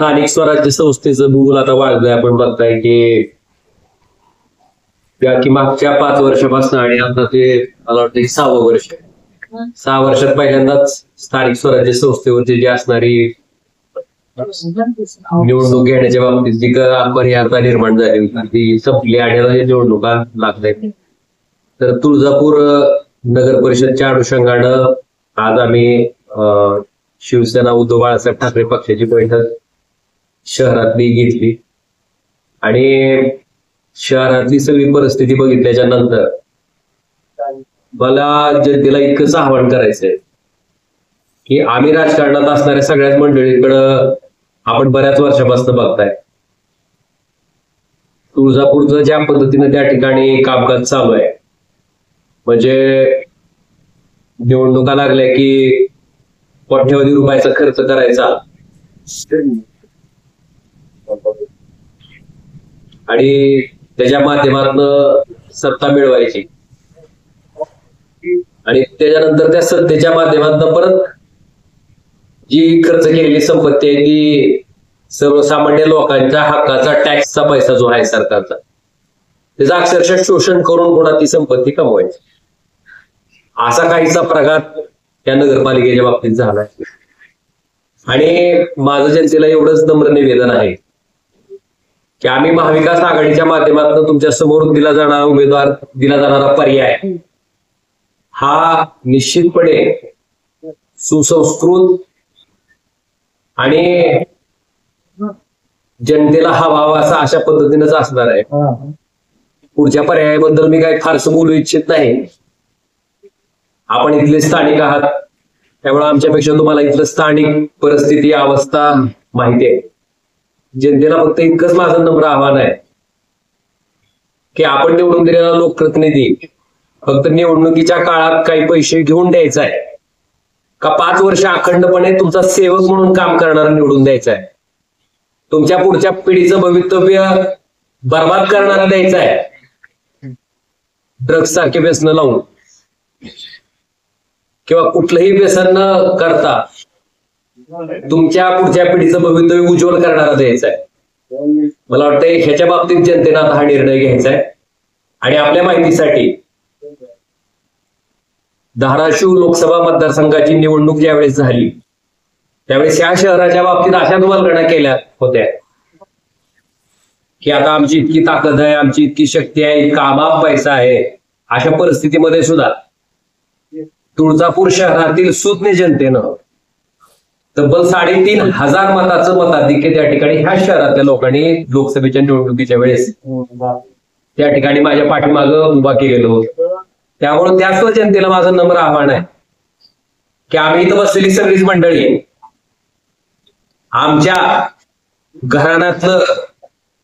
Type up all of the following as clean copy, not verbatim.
स्थानिक स्वराज्य संस्थेचं भूगोल आता वाढलंय. आपण बघताय की मागच्या 5 वर्षापासून आणि आता ते मला वाटतं की 6वं वर्ष आहे. 6 वर्षात पहिल्यांदाच स्थानिक स्वराज्य संस्थेवरती जी असणारी निवडणूक घेण्याच्या बाबतीत जी अपरिहार्यता निर्माण झाली होती ती संपली आणि आता निवडणुका लागल्या. तर तुळजापूर नगर परिषदच्या अनुषंगानं आज आम्ही शिवसेना उद्धव बाळासाहेब ठाकरे पक्षाची बैठक शहरातली घेतली आणि शहरातली सगळी परिस्थिती बघितल्याच्या नंतर मला जनतेला इतकंच आवाहन करायचंय की आम्ही राजकारणात असणाऱ्या सगळ्याच मंडळीकडं आपण बऱ्याच वर्षापासून बघताय तुळजापूरचं ज्या पद्धतीने त्या ठिकाणी कामकाज चालू आहे. म्हणजे निवडणुका लागल्या की कोट्यवधी रुपयाचा खर्च करायचा आणि त्याच्या माध्यमातून सत्ता मिळवायची आणि त्याच्यानंतर त्या सत्तेच्या माध्यमातून परत जी खर्च केलेली संपत्ती आहे ती सर्वसामान्य लोकांच्या हक्काचा टॅक्सचा पैसा जो आहे सरकारचा त्याचं अक्षरशः शोषण करून पुन्हा ती संपत्ती कमवायची. असा काहीसा प्रकार त्या नगरपालिकेच्या बाबतीत झालाय. आणि माझं जनतेला एवढंच नम्र निवेदन आहे की आम्ही महाविकास आघाडीच्या माध्यमातून तुमच्या समोर दिला जाणारा पर्याय हा निश्चितपणे सुसंस्कृत आणि जनतेला हवा असा अशा पद्धतीनेच असणार आहे. पुढच्या पर्यायाबद्दल मी काही फारसं बोलू इच्छित नाही. आपण इथले स्थानिक आहात त्यामुळे आमच्यापेक्षा तुम्हाला इथलं स्थानिक परिस्थिती अवस्था माहिती आहे. जनतेला फक्त इतकंच माझं नम्र आव्हान आहे की आपण निवडून दिलेला लोकप्रतिनिधी फक्त निवडणुकीच्या काळात काही पैसे घेऊन द्यायचा आहे का 5 वर्ष अखंडपणे तुमचा सेवक म्हणून काम करणारा निवडून द्यायचा आहे. तुमच्या पुढच्या पिढीचं भवितव्य बर्बाद करणारा द्यायचा आहे ड्रग्ज सारखे व्यसन लावून किंवा कुठलंही व्यसन न करता तुमच्या पुढच्या पिढीचं भवितव्य उज्ज्वल करणारा द्यायचा आहे. मला वाटतंय ह्याच्या बाबतीत जनतेनं आता हा निर्णय घ्यायचा आहे. आणि आपल्या माहितीसाठी धाराशिव लोकसभा मतदारसंघाची निवडणूक ज्यावेळेस झाली त्यावेळेस या शहराच्या बाबतीत अशाच वल्गणा केल्या होत्या की आता आमची इतकी ताकद आहे, आमची इतकी शक्ती आहे, इतका अमाप पैसा आहे. अशा परिस्थितीमध्ये सुद्धा तुळजापूर शहरातील सुज्ञ जनतेनं तब्बल 3,500 मताचं मताधिक्य त्या ठिकाणी ह्या शहरातल्या लोकांनी लोकसभेच्या निवडणुकीच्या वेळेस त्या ठिकाणी माझ्या पाठीमागं उभा केलेलं होतं. त्यामुळे त्याच जनतेला माझं नम्र आव्हान आहे की आम्ही इथं बसलेली सगळीच मंडळी आमच्या घराण्यातलं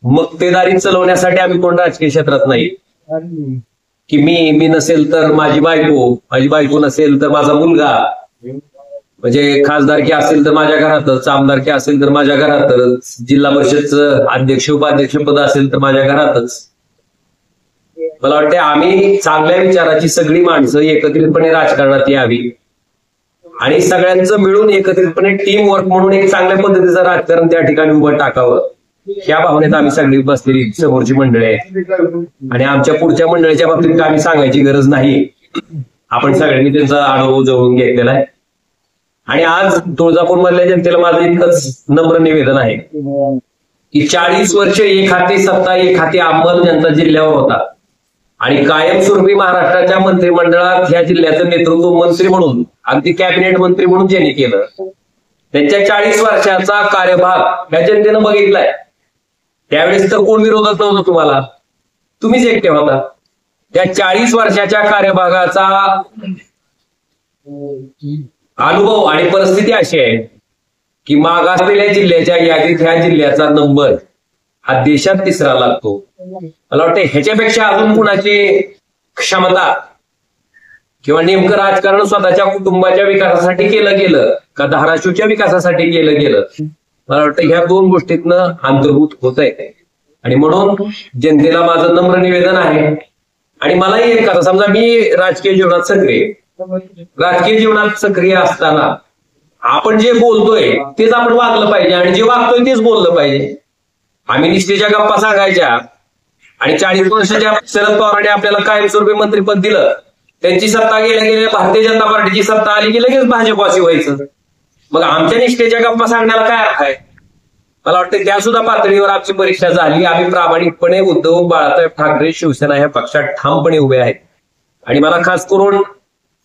मक्तेदारी चालवण्यासाठी आम्ही कोण राजकीय क्षेत्रात नाही की मी नसेल तर माझी बायको नसेल तर माझा मुलगा, म्हणजे खासदारकी असेल तर माझ्या घरातच, आमदारकी असेल तर माझ्या घरातच, जिल्हा परिषदचं अध्यक्ष उपाध्यक्ष पद असेल तर माझ्या घरातच. मला वाटते आम्ही चांगल्या विचाराची सगळी माणसं एकत्रितपणे राजकारणात यावी आणि सगळ्यांचं मिळून एकत्रितपणे टीम वर्क म्हणून एक चांगल्या पद्धतीचं राजकारण त्या ठिकाणी उभं टाकावं ह्या भावनेत आम्ही सगळी बसलेली समोरची मंडळी आहे. आणि आमच्या पुढच्या मंडळीच्या बाबतीत आम्ही सांगायची गरज नाही, आपण सगळ्यांनी त्यांचा अनुभव जवळून घेतलेला आहे. आणि आज तुळजापूर मधल्या जनतेला माझं इतकंच नम्र निवेदन आहे की 40 वर्ष एक हाती सत्ता एक हाती अंमल जनता जिल्ह्यावर होता आणि कायमस्वरूपी महाराष्ट्राच्या मंत्रिमंडळात ह्या जिल्ह्याचं नेतृत्व मंत्री म्हणून अगदी कॅबिनेट मंत्री म्हणून ज्यांनी केलं त्यांच्या 40 वर्षाचा कार्यभाग ह्या जनतेनं बघितलाय. त्यावेळेस तर कोण विरोधात नव्हतं, तुम्हाला तुम्हीच एकटे होता. त्या 40 वर्षाच्या कार्यभागाचा अनुभव आणि परिस्थिती अशी आहे की मागासलेल्या जिल्ह्याच्या यादीत ह्या जिल्ह्याचा नंबर हा देशात 3रा लागतो. मला वाटतं ह्याच्यापेक्षा अजून कुणाची क्षमता किंवा नेमकं राजकारण स्वतःच्या कुटुंबाच्या विकासासाठी केलं गेलं का धाराशिवच्या विकासासाठी केलं गेलं, मला वाटतं ह्या 2 गोष्टीतनं अंतर्भूत होत आहे. आणि म्हणून जनतेला माझं नम्र निवेदन आहे. आणि मलाही एक कथा, समजा मी राजकीय जीवनात सक्रिय असताना आपण जे बोलतोय तेच आपण वागलं पाहिजे आणि जे वागतोय तेच बोललं पाहिजे. आम्ही निष्ठेच्या गप्पा सांगायच्या आणि 40 वर्षाच्या शरद पवारांनी आपल्याला कायमस्वरूपी मंत्रिपद दिलं. त्यांची सत्ता गेल्या गेल्या भारतीय जनता पार्टीची सत्ता आली की लगेच भाजपवासी व्हायचं. मग आमच्या निष्ठेच्या गप्पा सांगण्याला काय अर्थ आहे? मला वाटतं त्या सुद्धा पातळीवर आमची परीक्षा झाली. आम्ही प्रामाणिकपणे उद्धव बाळासाहेब ठाकरे शिवसेना ह्या पक्षात ठामपणे उभे आहेत आणि मला खास करून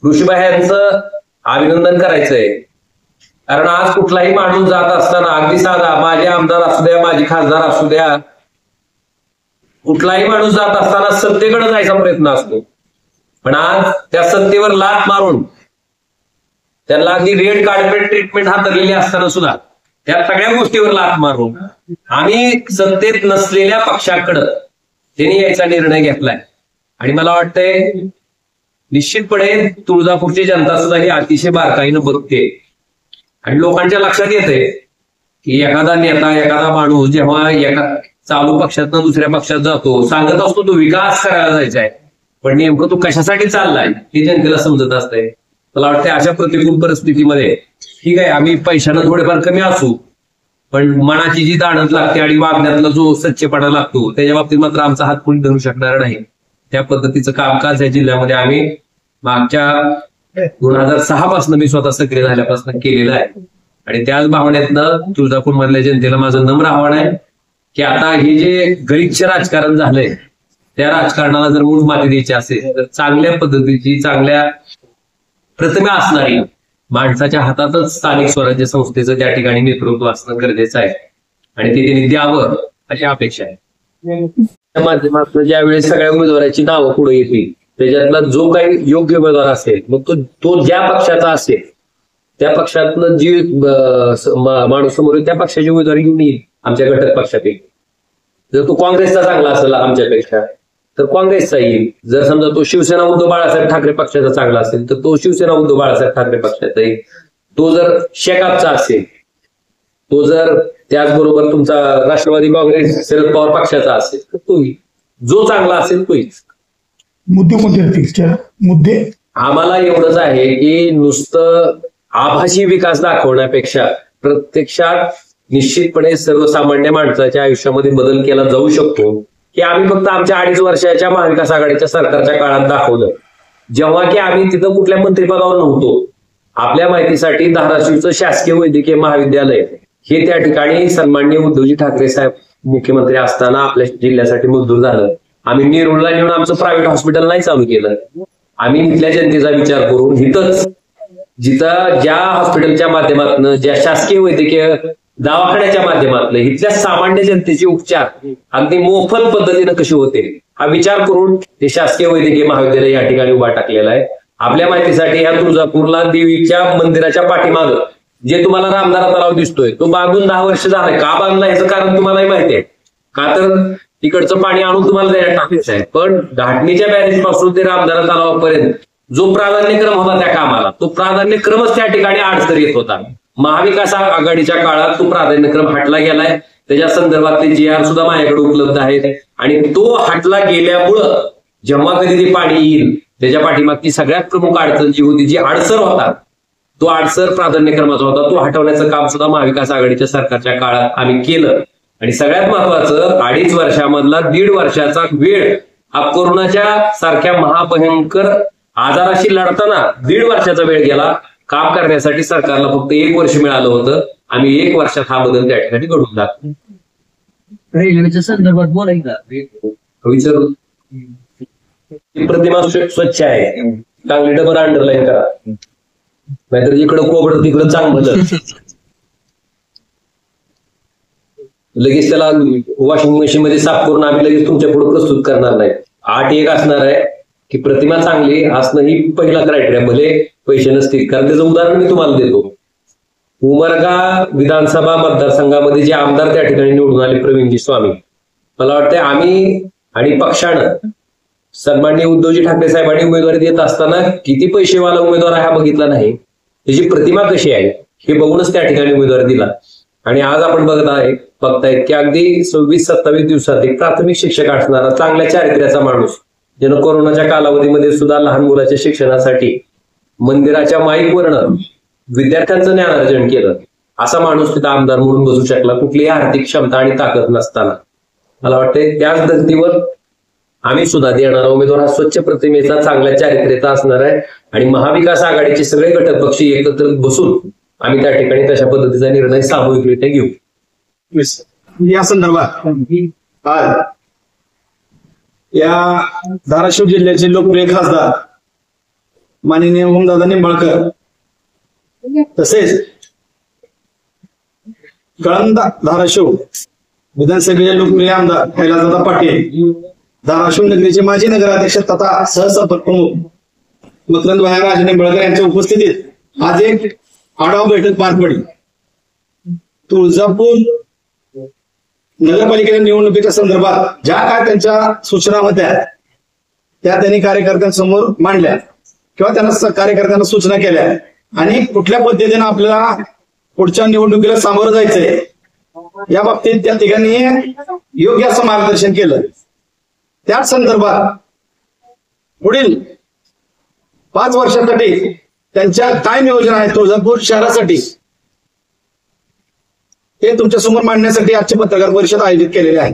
ऋषीबाई यांचं अभिनंदन करायचंय. कारण आज कुठलाही माणूस जात असताना अगदी साधा माझे आमदार असू द्या माझे खासदार असू द्या कुठलाही माणूस जात असताना सत्तेकडे जायचा प्रयत्न असतो. पण आज त्या सत्तेवर लाथ मारून त्यांना अगदी रेड कार्पेट ट्रीटमेंट हाताळलेली असताना सुद्धा त्या सगळ्या गोष्टीवर लाथ मारून आम्ही सत्तेत नसलेल्या पक्षाकडं त्यांनी यायचा निर्णय घेतलाय. आणि मला वाटतंय निश्चितपणे तुळजापूरची जनता सुद्धा ही अतिशय बारकाईनं बघते आणि लोकांच्या लक्षात येते की एखादा नेता एखादा माणूस जेव्हा एका चालू पक्षातनं दुसऱ्या पक्षात जातो सांगत असतो तो विकास करायला जायचा आहे, पण नेमकं तो कशासाठी चाललाय हे जनतेला समजत असतंय. मला वाटतं अशा प्रतिकूल परिस्थितीमध्ये ठीक आहे आम्ही पैशानं थोडेफार कमी असू पण मनाची जी दाणत लागते आणि वागण्यातला जो सच्चेपणा लागतो त्याच्या बाबतीत मात्र आमचा हात कोणी धरू शकणार नाही. त्या पद्धतीचं कामकाज या जिल्ह्यामध्ये आम्ही मागच्या 2006 पासून मी स्वतः सक्रिय झाल्यापासून केलेलं आहे. आणि त्याच भावनेतनं तुळजापूर मधल्या जनतेला माझं नम्र आव्हान आहे की आता हे जे गलिच्छ राजकारण झालंय त्या राजकारणाला जर मूळ माती द्यायची असेल तर चांगल्या पद्धतीची चांगल्या प्रतिमा असणारी माणसाच्या हातातच स्थानिक स्वराज्य संस्थेचं त्या ठिकाणी नेतृत्व असणं गरजेचं आहे आणि ते त्यांनी द्यावं अशी अपेक्षा आहे. त्या माध्यमातून ज्यावेळेस सगळ्या उमेदवाराची नावं पुढे येतील त्याच्यातला जो काही योग्य उमेदवार असेल मग तो ज्या पक्षाचा असेल त्या पक्षातनं जी माणूस समोर त्या पक्षाची उमेदवारी घेऊन येईल आमच्या घटक पक्षापैकी. जर तो काँग्रेसचा चांगला असेल आमच्यापेक्षा तर काँग्रेसचा येईल. जर समजा तो शिवसेना उद्धव बाळासाहेब ठाकरे पक्षाचा चांगला असेल तर तो शिवसेना उद्धव बाळासाहेब ठाकरे पक्षाचा येईल. तो जर शेकापचा असेल तो जर त्याचबरोबर तुमचा राष्ट्रवादी काँग्रेस शरद पवार पक्षाचा असेल तर तो येईल. जो चांगला असेल तो येईल. मुद्दे आम्हाला एवढंच आहे की नुसतं आभासी विकास दाखवण्यापेक्षा प्रत्यक्षात निश्चितपणे सर्वसामान्य माणसाच्या आयुष्यामध्ये बदल केला जाऊ शकतो की आम्ही फक्त आमच्या 2.5 वर्षाच्या महाविकास आघाडीच्या सरकारच्या काळात दाखवलं. जेव्हा की आम्ही तिथं कुठल्या मंत्रिपदावर नव्हतो. आपल्या माहितीसाठी धाराशिवचं शासकीय वैद्यकीय महाविद्यालय हे त्या ठिकाणी सन्माननीय उद्धवजी ठाकरे साहेब मुख्यमंत्री असताना आपल्या जिल्ह्यासाठी मंजूर झालं. आम्ही नेरूळला नेऊन आमचं प्रायव्हेट हॉस्पिटल नाही चालू केलं. आम्ही इथल्या जनतेचा विचार करून इथंच जिथं ज्या हॉस्पिटलच्या माध्यमातून ज्या शासकीय वैद्यकीय दवाखान्याच्या माध्यमातून इथल्या सामान्य जनतेचे उपचार अगदी मोफत पद्धतीनं कसे होते हा विचार करून ते शासकीय वैद्यकीय महाविद्यालय या ठिकाणी उभा टाकलेला आहे. आपल्या माहितीसाठी ह्या तुळजापूरला देवीच्या मंदिराच्या पाठीमागं जे तुम्हाला रामदारा तलाव दिसतोय तो बांधून 10 वर्ष झालंय. का बांधला याचं कारण तुम्हालाही माहिती आहे. का तर तिकडचं पाणी आणून तुम्हाला त्याच्यात टाकायचं आहे. पण घाटणीच्या बॅरेज पासून ते रामदारा तलावापर्यंत जो प्राधान्यक्रम होता त्या कामाला तो प्राधान्यक्रमच त्या ठिकाणी अडचण येत होता. महाविकास आघाडीच्या काळात तो प्राधान्यक्रम हटला गेलाय. त्याच्या संदर्भातले GR सुद्धा माझ्याकडे उपलब्ध आहेत आणि तो हटला गेल्यामुळं जेव्हा कधी ते पाणी येईल त्याच्या पाठीमागची सगळ्यात प्रमुख अडचण जी होती जी अडसर होता तो अडसर प्राधान्यक्रमाचा होता तो हटवण्याचं काम सुद्धा महाविकास आघाडीच्या सरकारच्या काळात आम्ही केलं. आणि सगळ्यात महत्वाचं 2.5 वर्षामधला 1.5 वर्षाचा वेळ हा कोरोनाच्या सारख्या महाभयंकर आजाराशी लढताना 1.5 वर्षाचा वेळ गेला. काम करण्यासाठी सरकारला फक्त 1 वर्ष मिळालं होतं. आम्ही 1 वर्षात हा बदल त्या ठिकाणी घडून टाकतो. रेल्वेच्या संदर्भात बोलायचं विचारू प्रतिमा स्वच्छ आहे चांगली डबल अंडरलाईन करा नाहीतर जिकडं कोबड तिकडं चांगलं लगेच त्याला वॉशिंग मशीन मध्ये साफ करून आम्ही लगेच तुमच्या पुढे प्रस्तुत करणार नाही. 8-1 असणार आहे की प्रतिमा चांगली असणं ही पहिला क्रायटेरिया. भले पैसे नसतील कारण त्याचं उदाहरण मी तुम्हाला देतो. उमरगा विधानसभा मतदारसंघामध्ये जे आमदार त्या ठिकाणी निवडून आले प्रवीणजी स्वामी मला वाटतं आम्ही आणि पक्षानं सन्माननीय उद्धवजी ठाकरे साहेबांनी उमेदवारी देत असताना किती पैसेवाला उमेदवार हा बघितला नाही. त्याची प्रतिमा कशी आहे हे बघूनच त्या ठिकाणी उमेदवारी दिला. आणि आज आपण बघतायत की अगदी 26-27 दिवसात एक प्राथमिक शिक्षक असणारा चांगल्या चारित्र्याचा माणूस ज्यानं कोरोनाच्या कालावधीमध्ये सुद्धा लहान मुलाच्या शिक्षणासाठी मंदिराच्या माईकवरनं विद्यार्थ्यांचं ज्ञानार्जन केलं, असा माणूस तिथं आमदार म्हणून बसू शकला, कुठलीही आर्थिक क्षमता आणि ताकद नसताना. मला वाटतंय त्याच धर्तीवर आम्ही सुद्धा देणारा उमेदवार हा स्वच्छ प्रतिमेचा, चांगल्या चारित्र्याचा असणार आहे. आणि महाविकास आघाडीचे सगळे घटक पक्ष एकत्र बसून आम्ही त्या ठिकाणी तशा पद्धतीचा निर्णय सामूहिकरित्या घेऊ. या संदर्भात आज या धाराशिव जिल्ह्याचे लोकप्रिय खासदार माननीय ओमदादा निंबाळकर तसेच कळंब धाराशिव विधानसभेचे लोकप्रिय आमदार कैलासदादा पाटील, धाराशिव नगरीचे माजी नगराध्यक्ष तथा सहसभापती प्रमुख मकरंदभाई राजे निंबाळकर यांच्या उपस्थितीत आज एक आढावा बैठक पार पडली. तुळजापूर नगरपालिकेच्या निवडणुकीच्या संदर्भात ज्या काय त्यांच्या सूचना होत्या त्या त्यांनी कार्यकर्त्यांसमोर मांडल्या किंवा त्यांना कार्यकर्त्यांना सूचना केल्या आणि कुठल्या पद्धतीने आपल्याला पुढच्या निवडणुकीला सामोरं जायचंय या बाबतीत त्या ठिकाणी योग्य असं मार्गदर्शन केलं. त्याच संदर्भात पुढील 5 वर्षासाठी त्यांच्या काय नियोजन आहे तुळजापूर शहरासाठी ते तुमच्या समोर मांडण्यासाठी आजची पत्रकार परिषद आयोजित केलेली आहे.